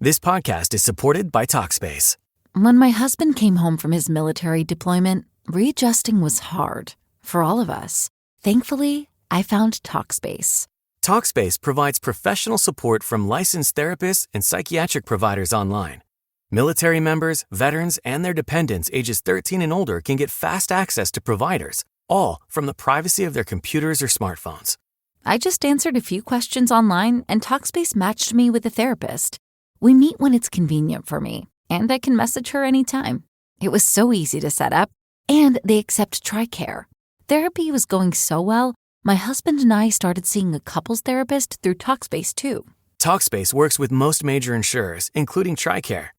This podcast is supported by Talkspace. When my husband came home from his military deployment, readjusting was hard for all of us. Thankfully, I found Talkspace. Talkspace provides professional support from licensed therapists and psychiatric providers online. Military members, veterans, and their dependents ages 13 and older can get fast access to providers, all from the privacy of their computers or smartphones. I just answered a few questions online, and Talkspace matched me with a therapist. We meet when it's convenient for me, and I can message her anytime. It was so easy to set up, and they accept TRICARE. Therapy was going so well, my husband and I started seeing a couples therapist through Talkspace too. Talkspace works with most major insurers, including TRICARE.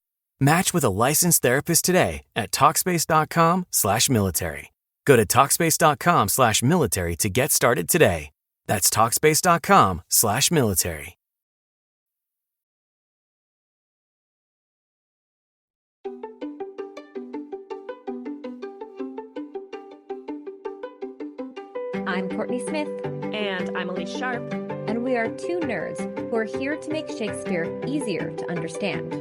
Match with a licensed therapist today at Talkspace.com/military. Go to Talkspace.com/military to get started today. That's Talkspace.com/military. I'm Courtney Smith. And I'm Elise Sharp. And we are two nerds who are here to make Shakespeare easier to understand.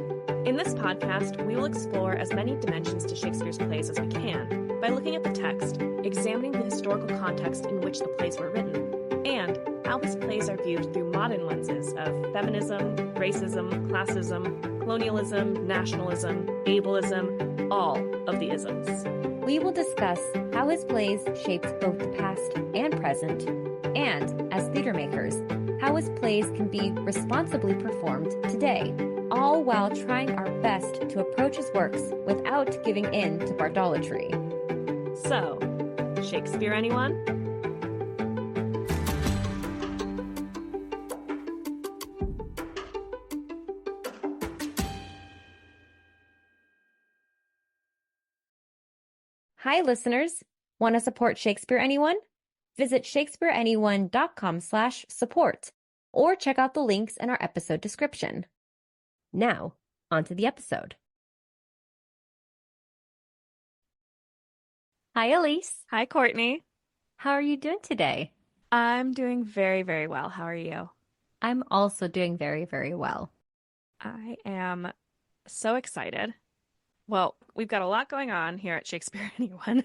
In this podcast, we will explore as many dimensions to Shakespeare's plays as we can by looking at the text, examining the historical context in which the plays were written, and how his plays are viewed through modern lenses of feminism, racism, classism, colonialism, nationalism, ableism, all of the isms. We will discuss how his plays shaped both the past and present, and, as theater makers, how his plays can be responsibly performed today, all while trying our best to approach his works without giving in to bardolatry. So, Shakespeare, anyone? Hi, listeners. Want to support Shakespeare Anyone? Visit shakespeareanyone.com/support or check out the links in our episode description. Now, onto the episode. Hi, Elise. Hi, Courtney. How are you doing today? I'm doing very, very well. How are you? I'm also doing very, very well. I am so excited. Well, we've got a lot going on here at Shakespeare Anyone.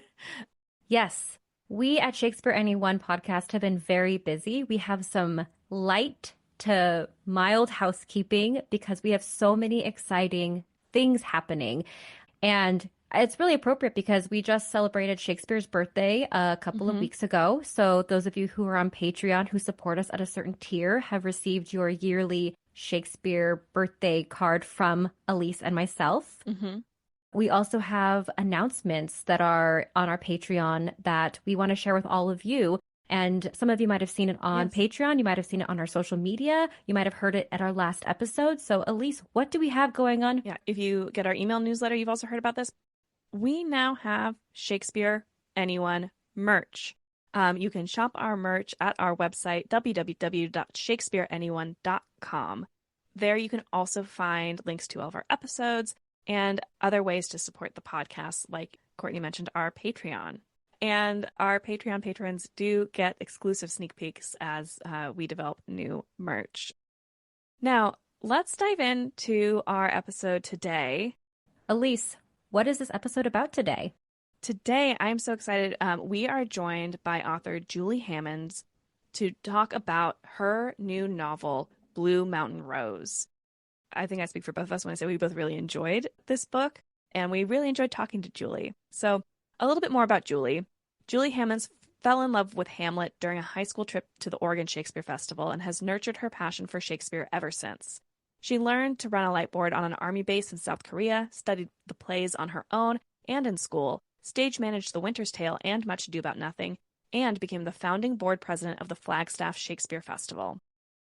Yes, we at Shakespeare Anyone podcast have been very busy. We have some light to mild housekeeping because we have so many exciting things happening. And it's really appropriate because we just celebrated Shakespeare's birthday a couple of weeks ago. So those of you who are on Patreon who support us at a certain tier have received your yearly Shakespeare birthday card from Elise and myself. We also have announcements that are on our Patreon that we want to share with all of you. And some of you might have seen it on Patreon. You might have seen it on our social media. You might have heard it at our last episode. So, Elise, what do we have going on? Yeah, if you get our email newsletter, you've also heard about this. We now have Shakespeare Anyone merch. You can shop our merch at our website, www.shakespeareanyone.com. There you can also find links to all of our episodes and other ways to support the podcast, like Courtney mentioned, our Patreon. And our Patreon patrons do get exclusive sneak peeks as we develop new merch. Now, let's dive into our episode today. Elise, what is this episode about today? Today, I'm so excited. We are joined by author Julie Hammonds to talk about her new novel, Blue Mountain Rose. I think I speak for both of us when I say we both really enjoyed this book, and we really enjoyed talking to Julie. So a little bit more about Julie. Julie Hammonds fell in love with Hamlet during a high school trip to the Oregon Shakespeare Festival and has nurtured her passion for Shakespeare ever since. She learned to run a lightboard on an army base in South Korea, studied the plays on her own and in school, stage managed The Winter's Tale and Much Ado About Nothing, and became the founding board president of the Flagstaff Shakespeare Festival.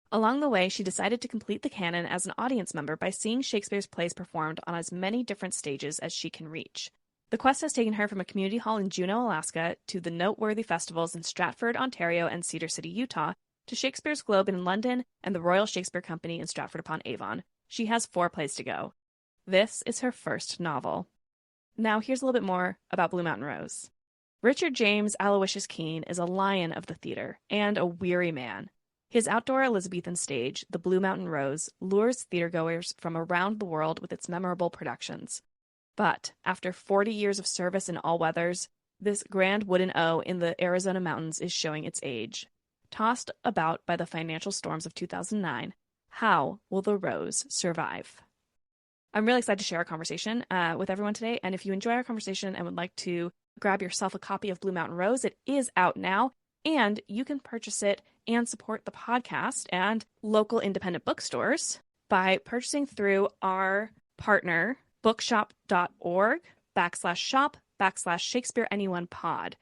Along the way, she decided to complete the canon as an audience member by seeing Shakespeare's plays performed on as many different stages as she can reach. The quest has taken her from a community hall in Juneau, Alaska, to the noteworthy festivals in Stratford, Ontario, and Cedar City, Utah, to Shakespeare's Globe in London and the Royal Shakespeare Company in Stratford-upon-Avon. She has 4 plays to go. This is her first novel. Now, here's a little bit more about Blue Mountain Rose. Richard James Aloysius Keane is a lion of the theater and a weary man. His outdoor Elizabethan stage, the Blue Mountain Rose, lures theatergoers from around the world with its memorable productions. But after 40 years of service in all weathers, this grand wooden O in the Arizona mountains is showing its age. Tossed about by the financial storms of 2009, how will the Rose survive? I'm really excited to share our conversation with everyone today. And if you enjoy our conversation and would like to grab yourself a copy of Blue Mountain Rose, it is out now. And you can purchase it and support the podcast and local independent bookstores by purchasing through our partner, bookshop.org/shop/Shakespeare Anyone Pod.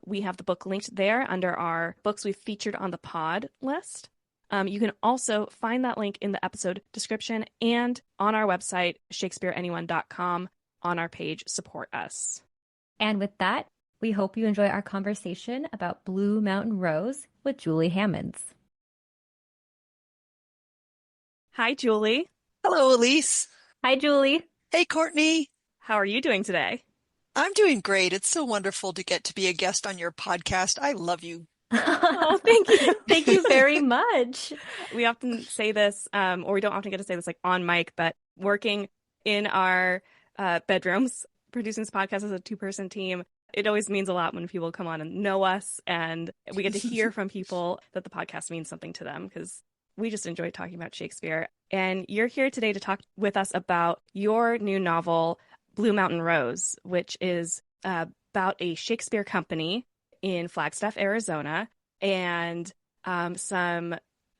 We have the book linked there under our books we've featured on the pod list. You can also find that link in the episode description and on our website, shakespeareanyone.com, on our page, Support Us. And with that, we hope you enjoy our conversation about Blue Mountain Rose with Julie Hammonds. Hi, Julie. Hello, Elise. Hi, Julie. Hey, Courtney. How are you doing today? I'm doing great. It's so wonderful to get to be a guest on your podcast. I love you. Oh, thank you. Thank you very much. We often say this, or we don't often get to say this like on mic, but working in our bedrooms, producing this podcast as a two-person team, it always means a lot when people come on and know us and we get to hear from people that the podcast means something to them because we just enjoy talking about Shakespeare. And you're here today to talk with us about your new novel, Blue Mountain Rose, which is about a Shakespeare company in Flagstaff, Arizona, and some,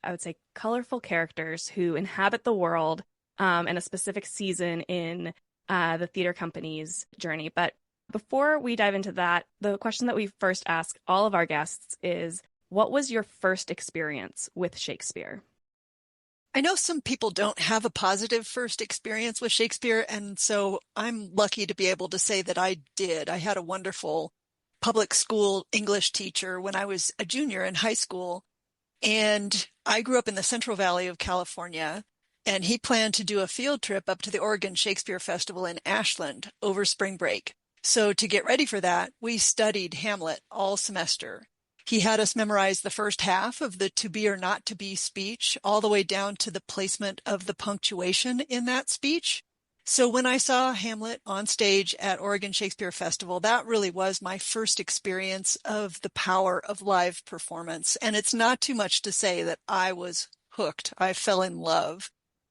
I would say, colorful characters who inhabit the world and a specific season in the theater company's journey. But before we dive into that, the question that we first ask all of our guests is, what was your first experience with Shakespeare? I know some people don't have a positive first experience with Shakespeare, and so I'm lucky to be able to say that I did. I had a wonderful public school English teacher when I was a junior in high school, and I grew up in the Central Valley of California, and he planned to do a field trip up to the Oregon Shakespeare Festival in Ashland over spring break. So to get ready for that, we studied Hamlet all semester. He had us memorize the first half of the to be or not to be speech, all the way down to the placement of the punctuation in that speech. So when I saw Hamlet on stage at Oregon Shakespeare Festival, that really was my first experience of the power of live performance. And it's not too much to say that I was hooked. I fell in love.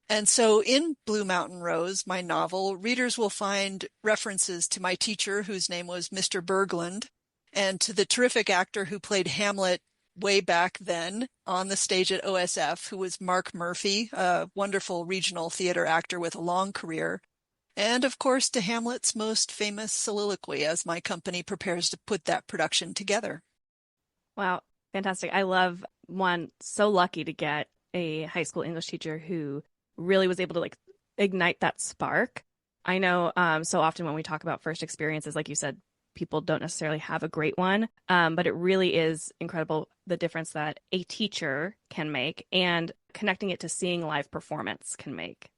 And so in Blue Mountain Rose, my novel, readers will find references to my teacher, whose name was Mr. Berglund, and to the terrific actor who played Hamlet way back then on the stage at OSF, who was Mark Murphy, a wonderful regional theater actor with a long career. And of course, to Hamlet's most famous soliloquy as my company prepares to put that production together. Wow, fantastic. I love, so lucky to get a high school English teacher who really was able to ignite that spark. I know so often when we talk about first experiences, like you said, people don't necessarily have a great one, but it really is incredible the difference that a teacher can make and connecting it to seeing live performance can make.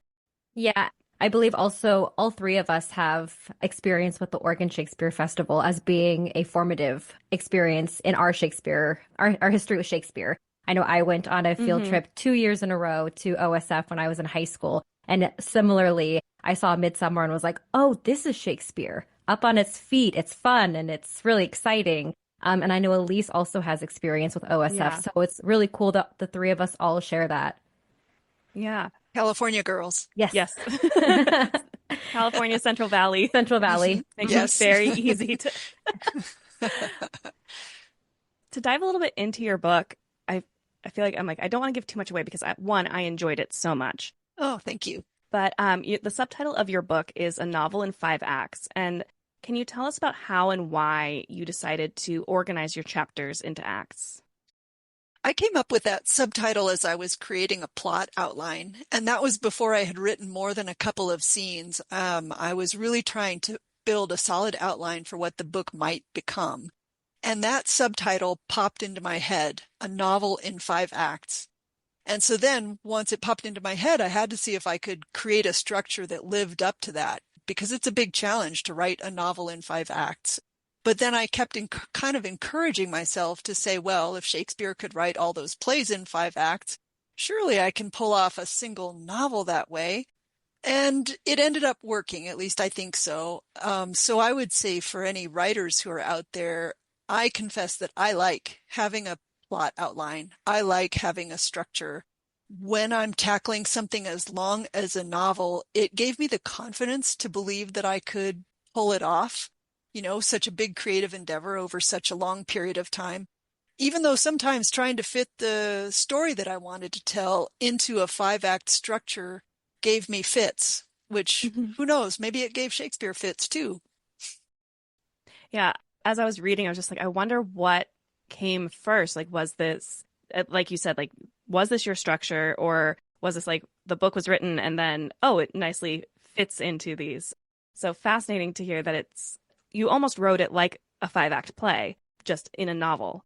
Yeah, I believe also all three of us have experience with the Oregon Shakespeare Festival as being a formative experience in our Shakespeare, our history with Shakespeare. I know I went on a field trip 2 years in a row to OSF when I was in high school. And similarly, I saw Midsummer and was like, oh, this is Shakespeare. Up on its feet. It's fun and it's really exciting. And I know Elise also has experience with OSF. Yeah. So it's really cool that the three of us all share that. Yeah. California girls. Yes. Yes. California, Central Valley. Central Valley. Makes it very easy to... To dive a little bit into your book, I feel like I don't want to give too much away because I enjoyed it so much. Oh, thank you. But the subtitle of your book is A Novel in 5 Acts. And can you tell us about how and why you decided to organize your chapters into acts? I came up with that subtitle as I was creating a plot outline, and that was before I had written more than a couple of scenes. I was really trying to build a solid outline for what the book might become. And that subtitle popped into my head, A Novel in 5 Acts. And so then once it popped into my head, I had to see if I could create a structure that lived up to that, because it's a big challenge to write a novel in 5 acts. But then I kept kind of encouraging myself to say, well, if Shakespeare could write all those plays in 5 acts, surely I can pull off a single novel that way. And it ended up working, at least I think so. So I would say for any writers who are out there, I confess that I like having a plot outline. I like having a structure. When I'm tackling something as long as a novel, it gave me the confidence to believe that I could pull it off, such a big creative endeavor over such a long period of time. Even though sometimes trying to fit the story that I wanted to tell into a 5-act structure gave me fits, which who knows, maybe it gave Shakespeare fits too. Yeah. As I was reading, I was just like, I wonder what came first. Like, was this, like you said, like, was this your structure, or was this like the book was written and then, oh, it nicely fits into these? So fascinating to hear that you almost wrote it like a 5-act play, just in a novel.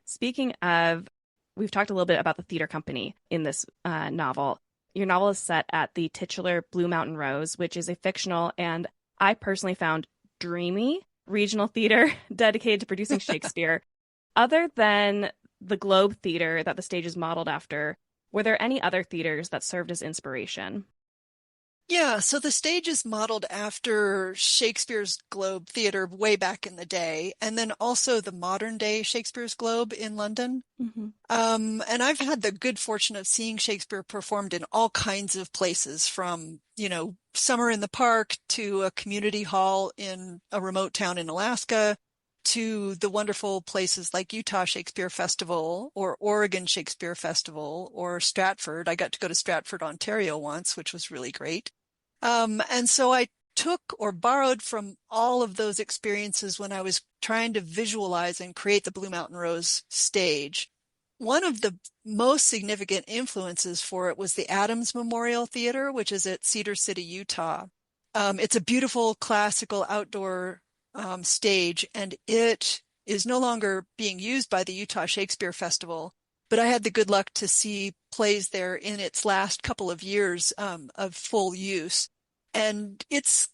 Speaking of, we've talked a little bit about the theater company in this novel. Your novel is set at the titular Blue Mountain Rose, which is a fictional and I personally found dreamy regional theater dedicated to producing Shakespeare. Other than the Globe Theater that the stage is modeled after, were there any other theaters that served as inspiration? Yeah, so the stage is modeled after Shakespeare's Globe Theatre way back in the day, and then also the modern day Shakespeare's Globe in London. Mm-hmm. And I've had the good fortune of seeing Shakespeare performed in all kinds of places, from, summer in the park to a community hall in a remote town in Alaska, to the wonderful places like Utah Shakespeare Festival or Oregon Shakespeare Festival or Stratford. I got to go to Stratford, Ontario once, which was really great. And so I took or borrowed from all of those experiences when I was trying to visualize and create the Blue Mountain Rose stage. One of the most significant influences for it was the Adams Memorial Theater, which is at Cedar City, Utah. It's a beautiful classical outdoor stage, and it is no longer being used by the Utah Shakespeare Festival, but I had the good luck to see plays there in its last couple of years of full use. And it's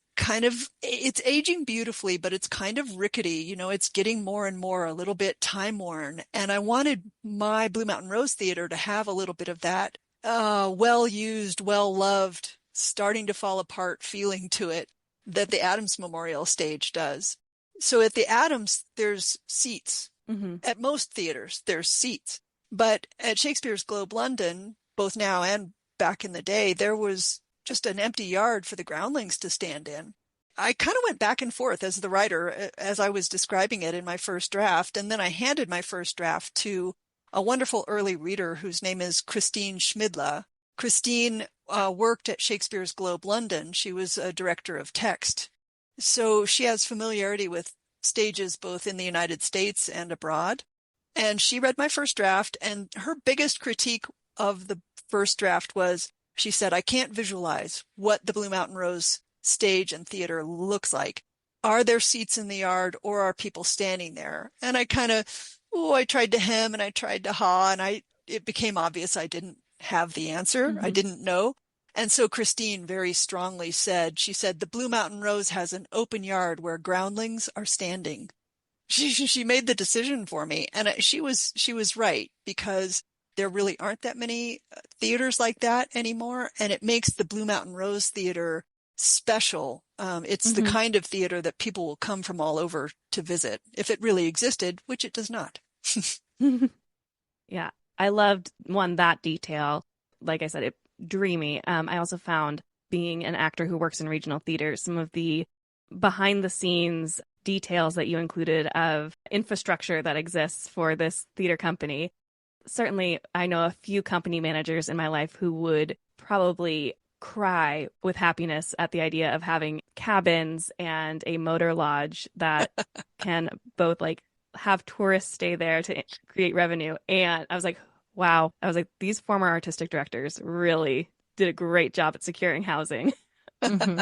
aging beautifully, but it's kind of rickety. It's getting more and more a little bit time worn. And I wanted my Blue Mountain Rose Theater to have a little bit of that well used, well loved, starting to fall apart feeling to it that the Adams Memorial stage does. So at the Adams, there's seats. Mm-hmm. At most theaters, there's seats. But at Shakespeare's Globe London, both now and back in the day, there was just an empty yard for the groundlings to stand in. I kind of went back and forth as the writer, as I was describing it in my first draft, and then I handed my first draft to a wonderful early reader whose name is Christine Schmidla. Christine worked at Shakespeare's Globe London. She was a director of text. So she has familiarity with stages both in the United States and abroad. And she read my first draft, and her biggest critique of the first draft was, she said, I can't visualize what the Blue Mountain Rose stage and theater looks like. Are there seats in the yard, or are people standing there? And I I tried to hem and I tried to haw, and it became obvious I didn't have the answer. Mm-hmm. I didn't know. And so Christine very strongly said, the Blue Mountain Rose has an open yard where groundlings are standing. She made the decision for me, and she was right, because there really aren't that many theaters like that anymore, and it makes the Blue Mountain Rose Theater special. It's the kind of theater that people will come from all over to visit, if it really existed, which it does not. Yeah, I loved that detail. Like I said, dreamy. I also found, being an actor who works in regional theater, some of the behind the scenes details that you included of infrastructure that exists for this theater company. Certainly, I know a few company managers in my life who would probably cry with happiness at the idea of having cabins and a motor lodge that can both have tourists stay there to create revenue. And I was like, wow. I was like, these former artistic directors really did a great job at securing housing. Mm-hmm.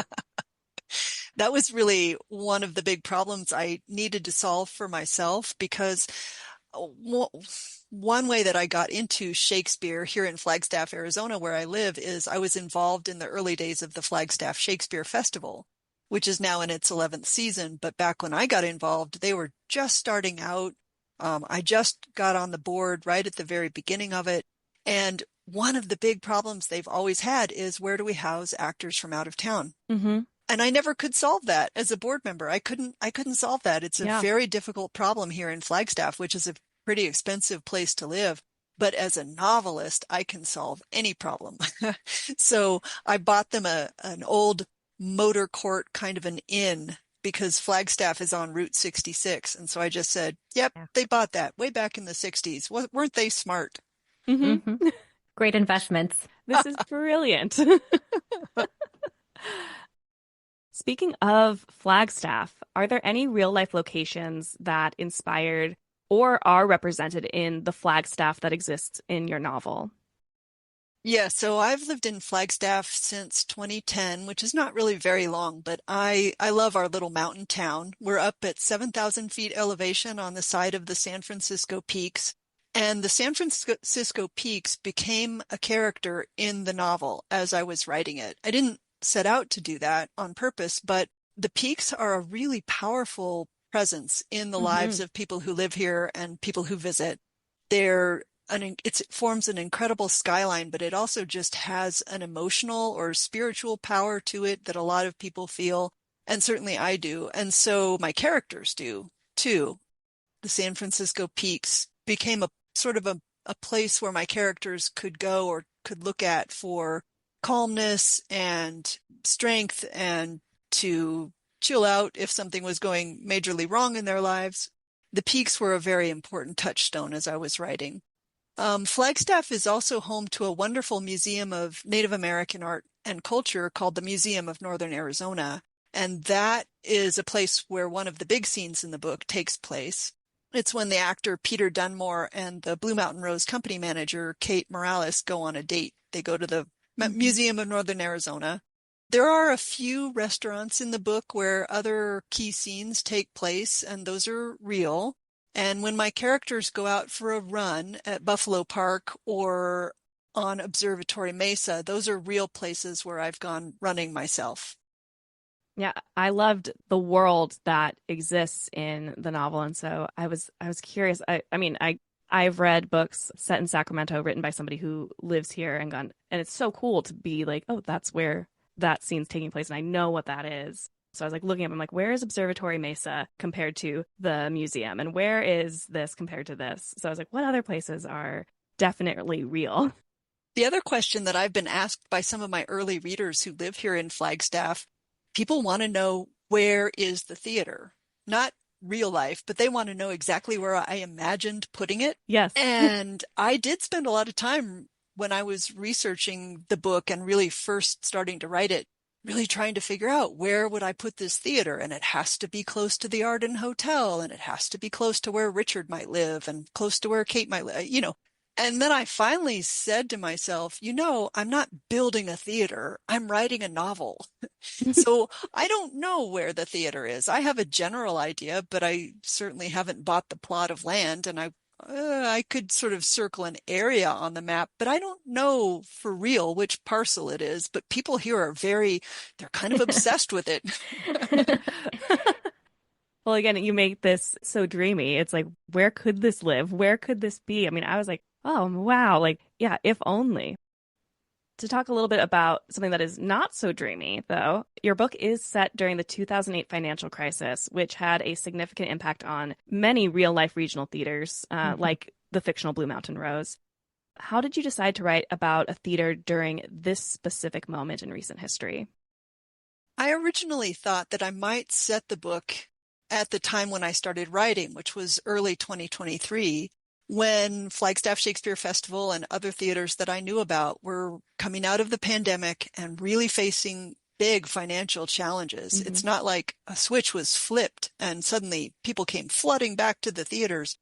That was really one of the big problems I needed to solve for myself, because one way that I got into Shakespeare here in Flagstaff, Arizona, where I live, is I was involved in the early days of the Flagstaff Shakespeare Festival. which is now in its 11th season. But back when I got involved, they were just starting out. I just got on the board right at the very beginning of it. And one of the big problems they've always had is, where do we house actors from out of town? Mm-hmm. And I never could solve that as a board member. I couldn't solve that. It's a very difficult problem here in Flagstaff, which is a pretty expensive place to live. But as a novelist, I can solve any problem. So I bought them an old motor court, kind of an inn, because Flagstaff is on Route 66. And so I just said, yep, they bought that way back in the 60s. Weren't they smart? Mm-hmm. Mm-hmm. Great investments. This is brilliant. Speaking of Flagstaff, are there any real life locations that inspired or are represented in the Flagstaff that exists in your novel? Yeah, so I've lived in Flagstaff since 2010, which is not really very long, but I love our little mountain town. We're up at 7,000 feet elevation on the side of the San Francisco Peaks. And the San Francisco Peaks became a character in the novel as I was writing it. I didn't set out to do that on purpose, but the peaks are a really powerful presence in the lives of people who live here and people who visit. It forms an incredible skyline, but it also just has an emotional or spiritual power to it that a lot of people feel, and certainly I do. And so my characters do too. The San Francisco Peaks became a sort of a place where my characters could go or could look at for calmness and strength, and to chill out if something was going majorly wrong in their lives. The peaks were a very important touchstone as I was writing. Flagstaff is also home to a wonderful museum of Native American art and culture called the Museum of Northern Arizona. And that is a place where one of the big scenes in the book takes place. It's when the actor Peter Dunmore and the Blue Mountain Rose company manager, Kate Morales, go on a date. They go to the Museum of Northern Arizona. There are a few restaurants in the book where other key scenes take place, and those are real. And when my characters go out for a run at Buffalo Park or on Observatory Mesa, those are real places where I've gone running myself. Yeah, I loved the world that exists in the novel, and so I was curious. I've read books set in Sacramento written by somebody who lives here and gone, and it's so cool to be like, oh, that's where that scene's taking place, and I know what that is. So I was like looking up, I'm like, where is Observatory Mesa compared to the museum, and where is this compared to this? So I was like, what other places are definitely real? The other question that I've been asked by some of my early readers who live here in Flagstaff, people want to know, where is the theater? Not real life, but they want to know exactly where I imagined putting it. Yes. And I did spend a lot of time when I was researching the book and really first starting to write it, really trying to figure out, where would I put this theater? And it has to be close to the Arden Hotel, and it has to be close to where Richard might live and close to where Kate might live, And then I finally said to myself, I'm not building a theater. I'm writing a novel. So I don't know where the theater is. I have a general idea, but I certainly haven't bought the plot of land, and I could sort of circle an area on the map, but I don't know for real which parcel it is. But people here they're kind of obsessed with it. Well, again, you make this so dreamy. It's like, where could this live? Where could this be? I mean, I was like, oh, wow. Like, yeah, if only. To talk a little bit about something that is not so dreamy, though, your book is set during the 2008 financial crisis, which had a significant impact on many real-life regional theaters, like the fictional Blue Mountain Rose. How did you decide to write about a theater during this specific moment in recent history? I originally thought that I might set the book at the time when I started writing, which was early 2023, when Flagstaff Shakespeare Festival and other theaters that I knew about were coming out of the pandemic and really facing big financial challenges. It's not like a switch was flipped and suddenly people came flooding back to the theaters.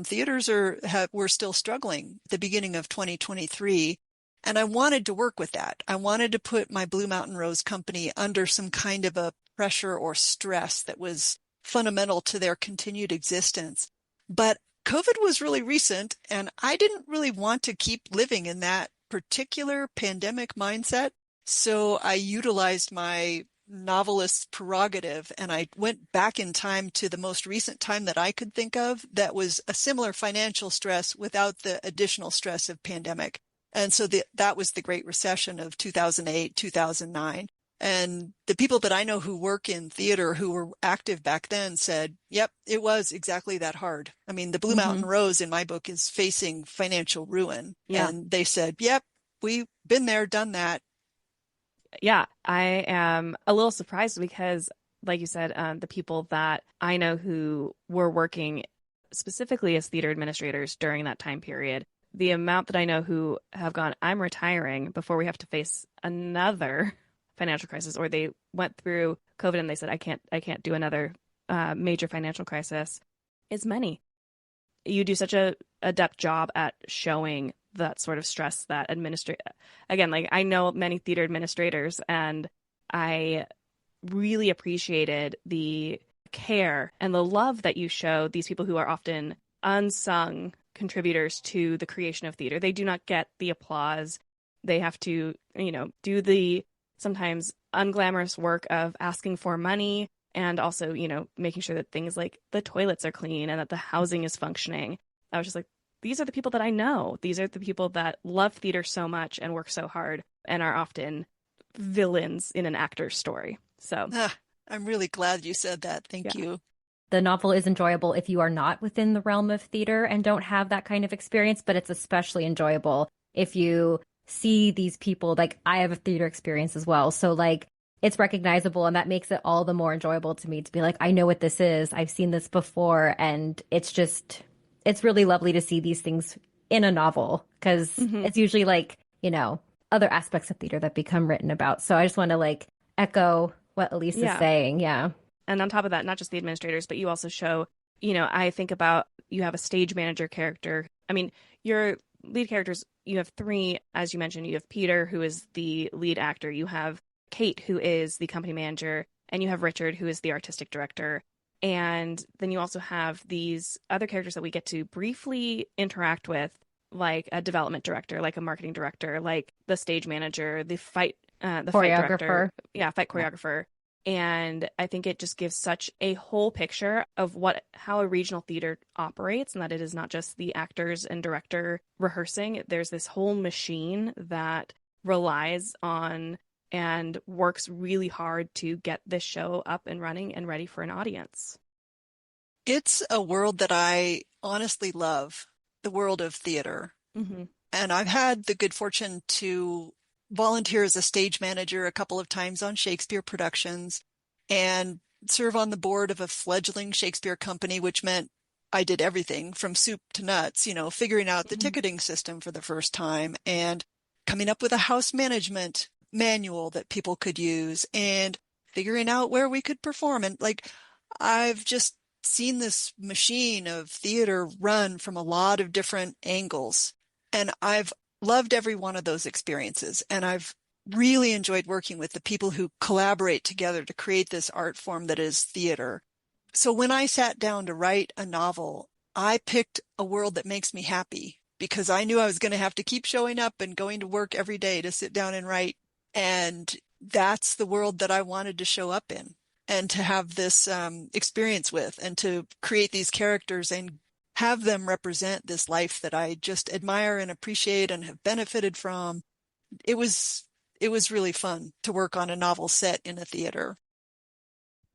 Theaters were still struggling at the beginning of 2023. And I wanted to work with that. I wanted to put my Blue Mountain Rose company under some kind of a pressure or stress that was fundamental to their continued existence. But COVID was really recent, and I didn't really want to keep living in that particular pandemic mindset. So I utilized my novelist's prerogative. And I went back in time to the most recent time that I could think of that was a similar financial stress without the additional stress of pandemic. And so that was the Great Recession of 2008, 2009. And the people that I know who work in theater who were active back then said, yep, it was exactly that hard. I mean, the Blue Mountain Rose in my book is facing financial ruin. Yeah. And they said, yep, we've been there, done that. Yeah, I am a little surprised because, like you said, the people that I know who were working specifically as theater administrators during that time period, the amount that I know who have gone, I'm retiring before we have to face another financial crisis, or they went through COVID and they said, I can't do another major financial crisis, is many. You do such a adept job at showing that sort of stress that again, like I know many theater administrators, and I really appreciated the care and the love that you show these people who are often unsung contributors to the creation of theater. They do not get the applause. They have to, do the sometimes unglamorous work of asking for money, and also, making sure that things like the toilets are clean and that the housing is functioning. I was just like, these are the people that I know. These are the people that love theater so much and work so hard and are often villains in an actor's story. So I'm really glad you said that. Thank you. The novel is enjoyable if you are not within the realm of theater and don't have that kind of experience, but it's especially enjoyable if you see these people. Like, I have a theater experience as well. So like, it's recognizable, and that makes it all the more enjoyable to me to be like, I know what this is. I've seen this before. And it's really lovely to see these things in a novel, because it's usually like, other aspects of theater that become written about. So I just want to like echo what Elise is saying. Yeah. And on top of that, not just the administrators, but you also show, I think about, you have a stage manager character. I mean, your lead characters, you have three, as you mentioned. You have Peter, who is the lead actor. You have Kate, who is the company manager. And you have Richard, who is the artistic director. And then you also have these other characters that we get to briefly interact with, like a development director, like a marketing director, like the stage manager, the fight director. Yeah, fight choreographer. And I think it just gives such a whole picture of how a regional theater operates, and that it is not just the actors and director rehearsing. There's this whole machine that relies on and works really hard to get this show up and running and ready for an audience. It's a world that I honestly love, the world of theater. And I've had the good fortune to volunteer as a stage manager a couple of times on Shakespeare productions and serve on the board of a fledgling Shakespeare company, which meant I did everything from soup to nuts, figuring out the ticketing system for the first time and coming up with a house management manual that people could use and figuring out where we could perform. And like, I've just seen this machine of theater run from a lot of different angles. And I've loved every one of those experiences. And I've really enjoyed working with the people who collaborate together to create this art form that is theater. So when I sat down to write a novel, I picked a world that makes me happy, because I knew I was going to have to keep showing up and going to work every day to sit down and write. And that's the world that I wanted to show up in and to have this experience with, and to create these characters and have them represent this life that I just admire and appreciate and have benefited from. It was really fun to work on a novel set in a theater.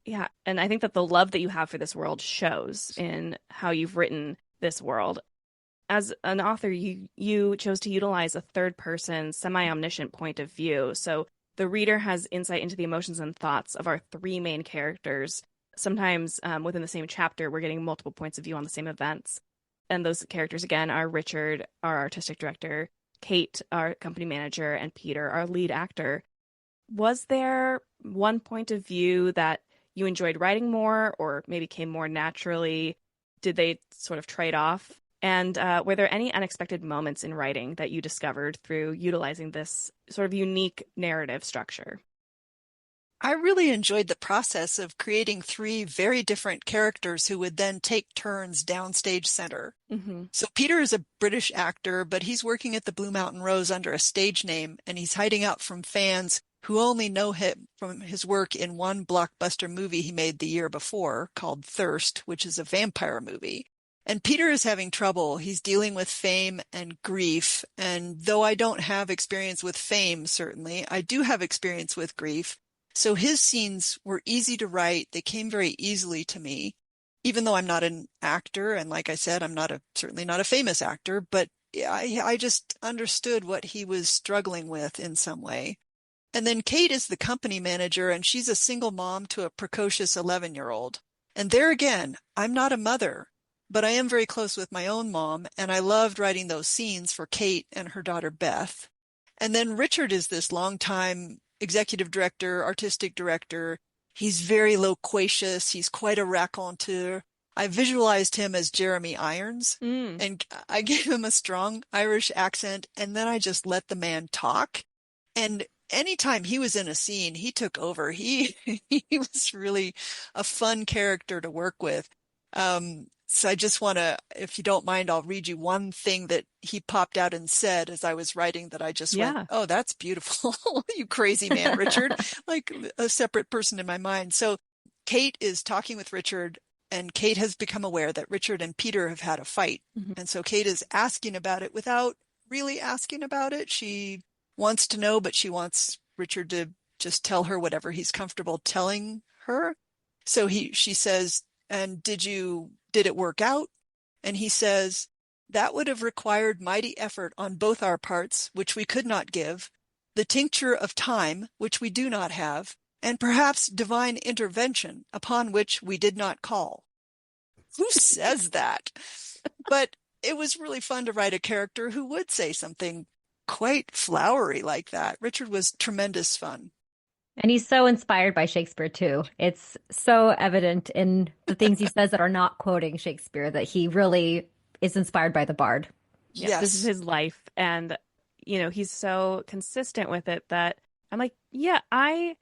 Yeah, and I think that the love that you have for this world shows in how you've written this world. As an author, you chose to utilize a third-person, semi-omniscient point of view. So the reader has insight into the emotions and thoughts of our three main characters. Sometimes within the same chapter, we're getting multiple points of view on the same events. And those characters, again, are Richard, our artistic director, Kate, our company manager, and Peter, our lead actor. Was there one point of view that you enjoyed writing more, or maybe came more naturally? Did they sort of trade off? And were there any unexpected moments in writing that you discovered through utilizing this sort of unique narrative structure? I really enjoyed the process of creating three very different characters who would then take turns downstage center. So Peter is a British actor, but he's working at the Blue Mountain Rose under a stage name, and he's hiding out from fans who only know him from his work in one blockbuster movie he made the year before called Thirst, which is a vampire movie. And Peter is having trouble. He's dealing with fame and grief. And though I don't have experience with fame, certainly, I do have experience with grief. So his scenes were easy to write. They came very easily to me, even though I'm not an actor. And like I said, I'm certainly not a famous actor, but I just understood what he was struggling with in some way. And then Kate is the company manager, and she's a single mom to a precocious 11-year-old. And there again, I'm not a mother, but I am very close with my own mom, and I loved writing those scenes for Kate and her daughter Beth. And then Richard is this longtime executive director, artistic director. He's very loquacious. He's quite a raconteur. I visualized him as Jeremy Irons, and I gave him a strong Irish accent, and then I just let the man talk. And anytime he was in a scene, he took over. He was really a fun character to work with. So I just want to, if you don't mind, I'll read you one thing that he popped out and said as I was writing that I just went, oh, that's beautiful. You crazy man, Richard, like a separate person in my mind. So Kate is talking with Richard, and Kate has become aware that Richard and Peter have had a fight. And so Kate is asking about it without really asking about it. She wants to know, but she wants Richard to just tell her whatever he's comfortable telling her. So she says, and did it work out? And he says, that would have required mighty effort on both our parts, which we could not give, the tincture of time, which we do not have, and perhaps divine intervention, upon which we did not call. Who says that? But it was really fun to write a character who would say something quite flowery like that. Richard was tremendous fun. And he's so inspired by Shakespeare, too. It's so evident in the things he says that are not quoting Shakespeare that he really is inspired by the Bard. Yeah, yes. This is his life. And, he's so consistent with it that I'm like, yeah, I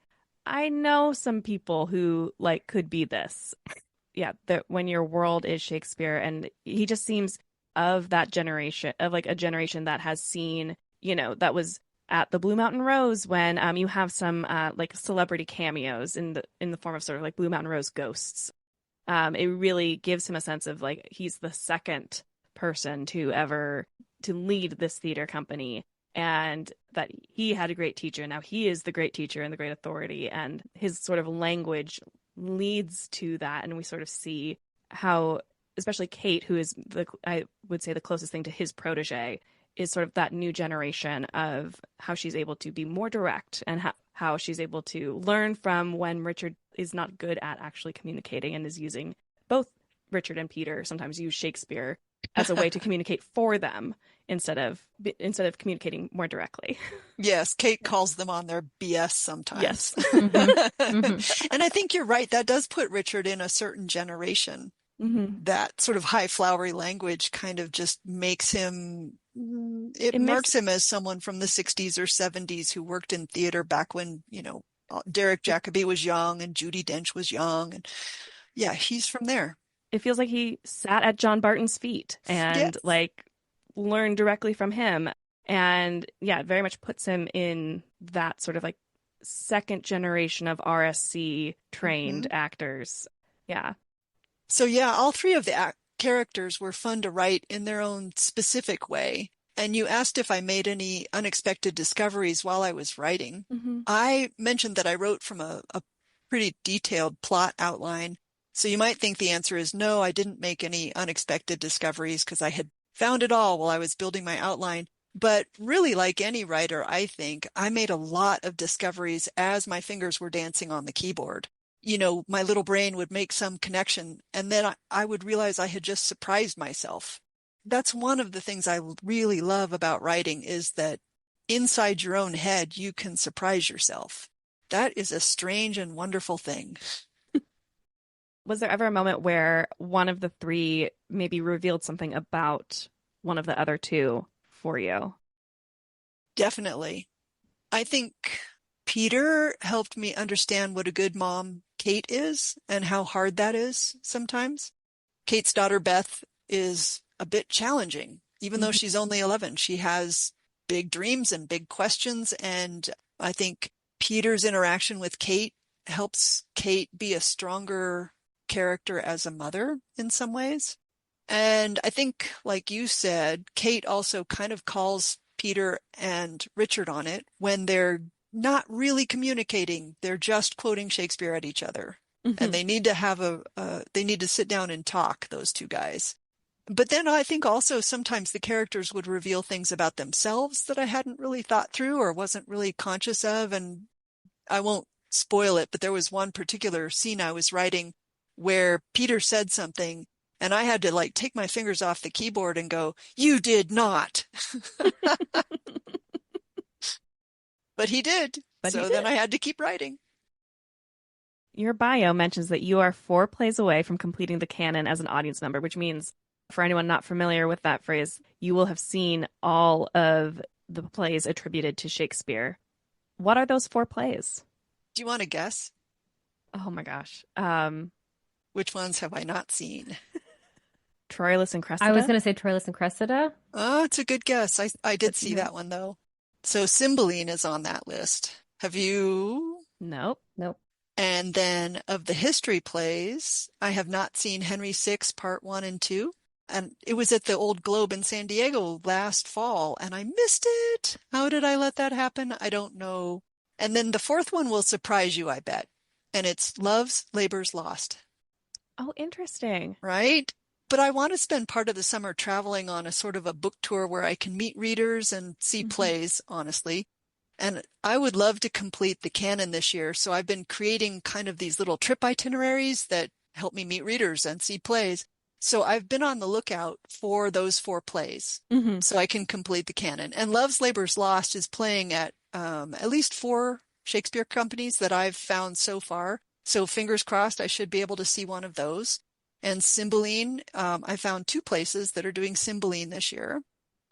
know some people who could be this. Yeah, when your world is Shakespeare, and he just seems of that generation, of a generation that has seen, that was at the Blue Mountain Rose when you have some celebrity cameos in the form of sort of Blue Mountain Rose ghosts. It really gives him a sense of he's the second person to lead this theater company, and that he had a great teacher. Now he is the great teacher and the great authority, and his sort of language leads to that. And we sort of see how, especially Kate, who is I would say the closest thing to his protege, is sort of that new generation of how she's able to be more direct, and how she's able to learn from when Richard is not good at actually communicating and is using both Richard and Peter sometimes use Shakespeare as a way to communicate for them instead of communicating more directly. Yes, Kate calls them on their BS sometimes. Yes. And I think you're right. That does put Richard in a certain generation. That sort of high flowery language kind of just makes him, it marks him as someone from the 60s or 70s who worked in theater back when, Derek Jacobi was young and Judi Dench was young. And yeah, he's from there. It feels like he sat at John Barton's feet and learned directly from him. And yeah, it very much puts him in that sort of second generation of RSC trained actors. Yeah. So yeah, all three of the characters were fun to write in their own specific way. And you asked if I made any unexpected discoveries while I was writing. I mentioned that I wrote from a pretty detailed plot outline. So you might think the answer is no, I didn't make any unexpected discoveries because I had found it all while I was building my outline. But really, like any writer, I think I made a lot of discoveries as my fingers were dancing on the keyboard. My little brain would make some connection, and then I would realize I had just surprised myself. That's one of the things I really love about writing, is that inside your own head, you can surprise yourself. That is a strange and wonderful thing. Was there ever a moment where one of the three maybe revealed something about one of the other two for you? Definitely. I think Peter helped me understand what a good mom Kate is and how hard that is sometimes. Kate's daughter, Beth, is a bit challenging. Even though she's only 11, she has big dreams and big questions. And I think Peter's interaction with Kate helps Kate be a stronger character as a mother in some ways. And I think, like you said, Kate also kind of calls Peter and Richard on it when they're not really communicating. They're just quoting Shakespeare at each other. Mm-hmm. And they need to they need to sit down and talk, those two guys. But then I think also sometimes the characters would reveal things about themselves that I hadn't really thought through or wasn't really conscious of. And I won't spoil it, but there was one particular scene I was writing where Peter said something and I had to like take my fingers off the keyboard and go, "You did not." But he did. Then I had to keep writing. Your bio mentions that you are 4 plays away from completing the canon as an audience member, which means, for anyone not familiar with that phrase, you will have seen all of the plays attributed to Shakespeare. What are those 4 plays? Do you want to guess? Oh my gosh. Which ones have I not seen? Troilus and Cressida? I was going to say Troilus and Cressida. Oh, it's a good guess. I did see that one, though. So Cymbeline is on that list. Have you? Nope. And then of the history plays, I have not seen Henry VI Part 1 and 2. And it was at the Old Globe in San Diego last fall, and I missed it. How did I let that happen? I don't know. And then the 4th one will surprise you, I bet. And it's Love's Labour's Lost. Oh, interesting. Right? But I want to spend part of the summer traveling on a sort of a book tour where I can meet readers and see plays, honestly. And I would love to complete the canon this year. So I've been creating kind of these little trip itineraries that help me meet readers and see plays. So I've been on the lookout for those 4 plays so I can complete the canon. And Love's Labour's Lost is playing at least 4 Shakespeare companies that I've found so far. So fingers crossed, I should be able to see one of those. And Cymbeline, I found 2 places that are doing Cymbeline this year,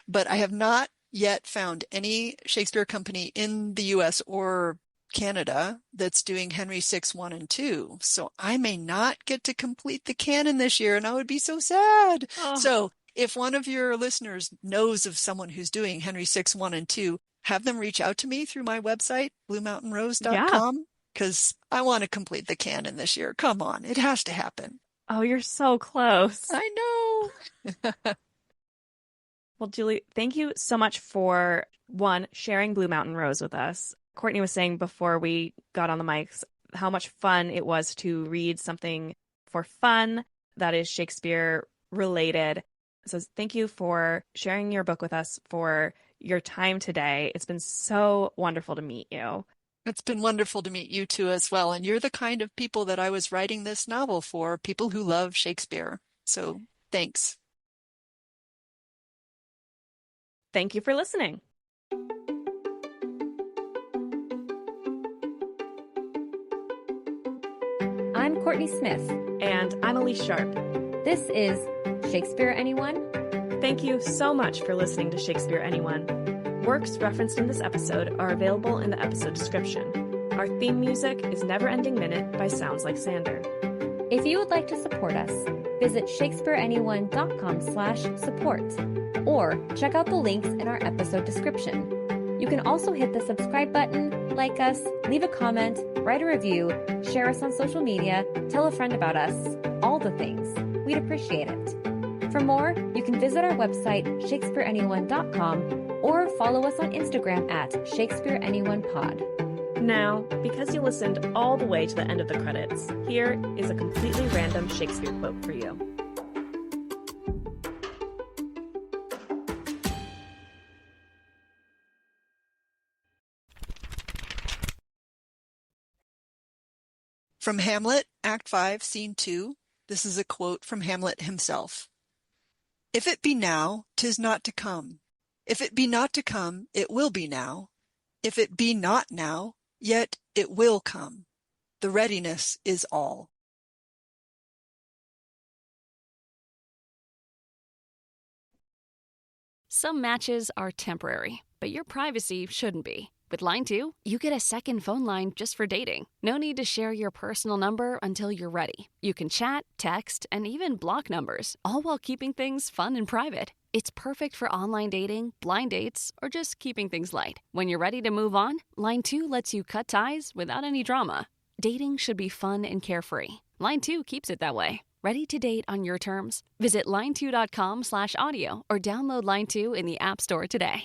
but I have not yet found any Shakespeare company in the US or Canada that's doing Henry VI 1 and 2. So I may not get to complete the canon this year, and I would be so sad. Oh. So if one of your listeners knows of someone who's doing Henry VI 1 and 2, have them reach out to me through my website, bluemountainrose.com, because I want to complete the canon this year. Come on, it has to happen. Oh, you're so close. I know. Well, Julie, thank you so much for, one, sharing Blue Mountain Rose with us. Courtney was saying before we got on the mics how much fun it was to read something for fun that is Shakespeare related. So thank you for sharing your book with us, for your time today. It's been so wonderful to meet you. It's been wonderful to meet you too as well. And you're the kind of people that I was writing this novel for, people who love Shakespeare. So thanks. Thank you for listening. I'm Courtney Smith. And I'm Elise Sharp. This is Shakespeare, anyone? Thank you so much for listening to Shakespeare, anyone. Works referenced in this episode are available in the episode description. Our theme music is Never Ending Minute by Sounds Like Sander. If you would like to support us, visit shakespeareanyone.com/support or check out the links in our episode description. You can also hit the subscribe button, like us, leave a comment, write a review, share us on social media, tell a friend about us, all the things. We'd appreciate it. For more, you can visit our website, shakespeareanyone.com, or follow us on Instagram at shakespeareanyonepod. Now, because you listened all the way to the end of the credits, here is a completely random Shakespeare quote for you. From Hamlet, Act 5, Scene 2, this is a quote from Hamlet himself. If it be now, 'tis not to come. If it be not to come, it will be now. If it be not now, yet it will come. The readiness is all. Some matches are temporary, but your privacy shouldn't be. With Line 2, you get a second phone line just for dating. No need to share your personal number until you're ready. You can chat, text, and even block numbers, all while keeping things fun and private. It's perfect for online dating, blind dates, or just keeping things light. When you're ready to move on, Line 2 lets you cut ties without any drama. Dating should be fun and carefree. Line 2 keeps it that way. Ready to date on your terms? Visit line2.com/audio or download Line 2 in the App Store today.